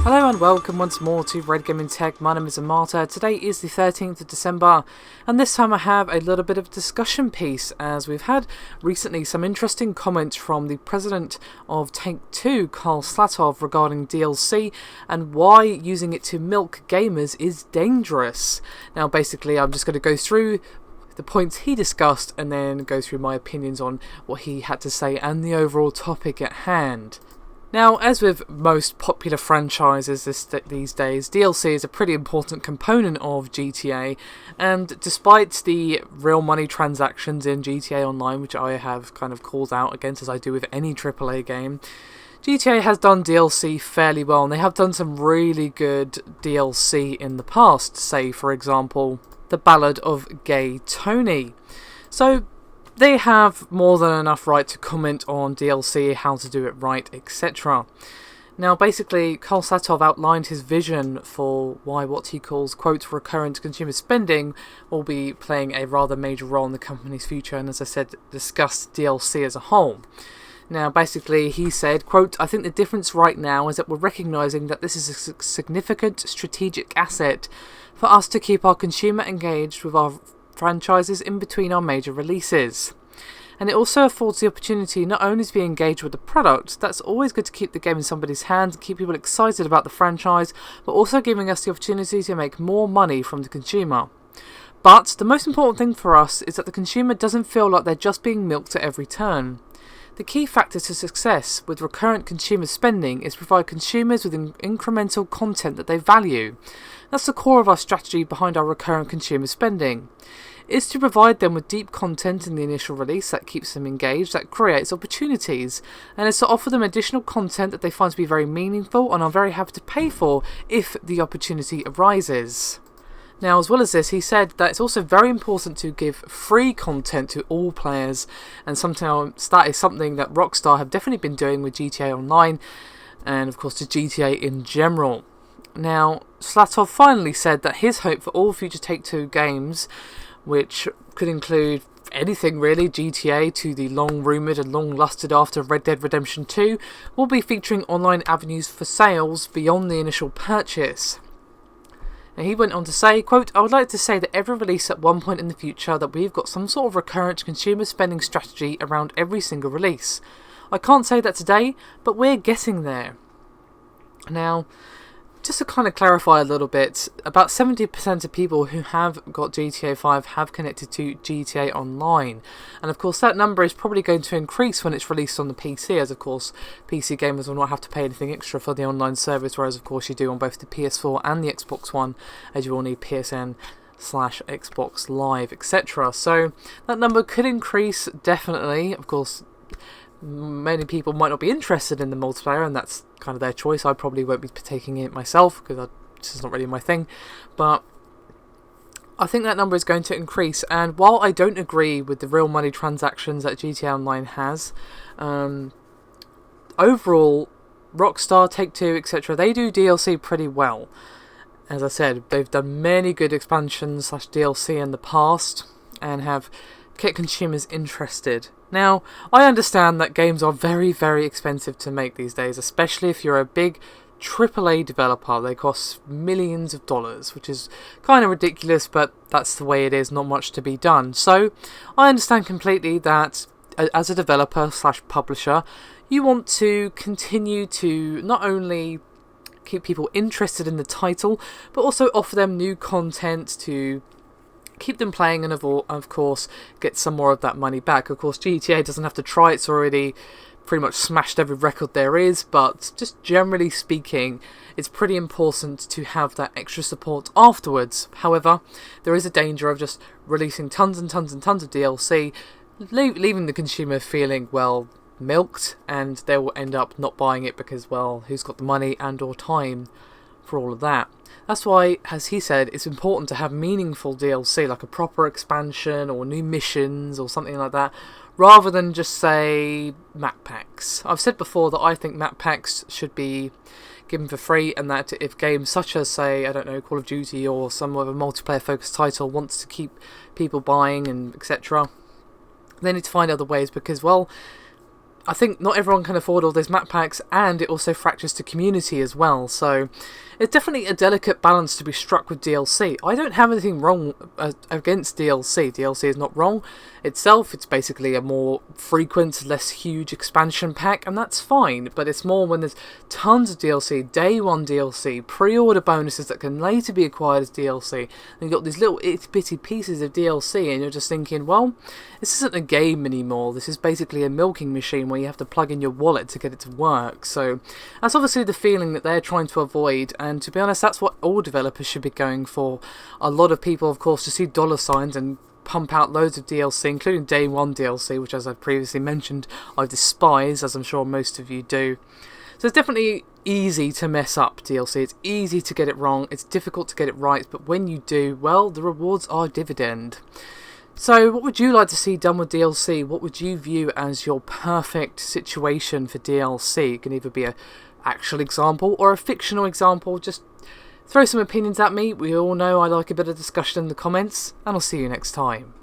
Hello and welcome once more to Red Gaming Tech. My name is Amata. Today is the 13th of December, and this time I have a little bit of a discussion piece, as we've had recently some interesting comments from the president of Take-Two, Karl Slatov, regarding DLC and why using it to milk gamers is dangerous. Now basically I'm just going to go through the points he discussed and then go through my opinions on what he had to say and the overall topic at hand. Now, as with most popular franchises these days, DLC is a pretty important component of GTA, and despite the real money transactions in GTA Online, which I have kind of called out against as I do with any AAA game, GTA has done DLC fairly well, and they have done some really good DLC in the past, say for example, The Ballad of Gay Tony. So they have more than enough right to comment on DLC, how to do it right, etc. Now basically, Karl Slatov outlined his vision for why what he calls, quote, recurrent consumer spending will be playing a rather major role in the company's future, and as I said, discussed DLC as a whole. Now basically he said, quote, I think the difference right now is that we're recognising that this is a significant strategic asset for us to keep our consumer engaged with our franchises in between our major releases. And it also affords the opportunity not only to be engaged with the product, that's always good to keep the game in somebody's hands, keep people excited about the franchise, but also giving us the opportunity to make more money from the consumer. But the most important thing for us is that the consumer doesn't feel like they're just being milked at every turn. The key factor to success with recurrent consumer spending is to provide consumers with incremental content that they value. That's the core of our strategy behind our recurrent consumer spending. It's to provide them with deep content in the initial release that keeps them engaged, that creates opportunities, and it's to offer them additional content that they find to be very meaningful and are very happy to pay for if the opportunity arises. Now, as well as this, he said that it's also very important to give free content to all players, and sometimes that is something that Rockstar have definitely been doing with GTA Online, and of course to GTA in general. Now, Slatov finally said that his hope for all future Take-Two games, which could include anything really, GTA to the long-rumoured and long-lusted after Red Dead Redemption 2, will be featuring online avenues for sales beyond the initial purchase. And he went on to say, quote, I would like to say that every release at one point in the future that we've got some sort of recurrent consumer spending strategy around every single release. I can't say that today, but we're getting there. Now, just to kind of clarify a little bit, about 70% of people who have got GTA 5 have connected to GTA Online. And of course that number is probably going to increase when it's released on the PC, as of course PC gamers will not have to pay anything extra for the online service, whereas of course you do on both the PS4 and the Xbox One, as you will need PSN/Xbox Live, etc. So that number could increase, definitely. Of course, many people might not be interested in the multiplayer, and that's kind of their choice. I probably won't be taking it myself because this is not really my thing, but I think that number is going to increase. And while I don't agree with the real money transactions that GTA Online has, overall Rockstar, Take-Two, etc., they do DLC pretty well. As I said, they've done many good expansions / DLC in the past and have kept consumers interested. Now, I understand that games are very, very expensive to make these days, especially if you're a big AAA developer. They cost millions of dollars, which is kind of ridiculous, but that's the way it is, not much to be done. So, I understand completely that as a developer / publisher, you want to continue to not only keep people interested in the title, but also offer them new content to keep them playing and of course get some more of that money back. Of course GTA doesn't have to try, it's already pretty much smashed every record there is, but just generally speaking it's pretty important to have that extra support afterwards. However, there is a danger of just releasing tons and tons and tons of DLC, leaving the consumer feeling, well, milked, and they will end up not buying it because, well, who's got the money and or time for all of that. That's why, as he said, it's important to have meaningful DLC, like a proper expansion or new missions or something like that, rather than just, say, map packs. I've said before that I think map packs should be given for free, and that if games such as, say, I don't know, Call of Duty or some other multiplayer focused title wants to keep people buying and etc., they need to find other ways, because, well, I think not everyone can afford all those map packs, and it also fractures the community as well, so it's definitely a delicate balance to be struck with DLC. I don't have anything wrong against DLC. DLC is not wrong itself. It's basically a more frequent, less huge expansion pack, and that's fine, but it's more when there's tons of DLC, day one DLC, pre-order bonuses that can later be acquired as DLC, and you've got these little itty-bitty pieces of DLC, and you're just thinking, well, this isn't a game anymore. This is basically a milking machine where you have to plug in your wallet to get it to work. So that's obviously the feeling that they're trying to avoid, and to be honest, that's what all developers should be going for. A lot of people, of course, just see dollar signs and pump out loads of DLC, including day one DLC, which, as I've previously mentioned, I despise, as I'm sure most of you do. So it's definitely easy to mess up DLC. It's easy to get it wrong. It's difficult to get it right, but when you do, well, the rewards are dividend. So what would you like to see done with DLC? What would you view as your perfect situation for DLC? It can either be an actual example or a fictional example. Just throw some opinions at me. We all know I like a bit of discussion in the comments, and I'll see you next time.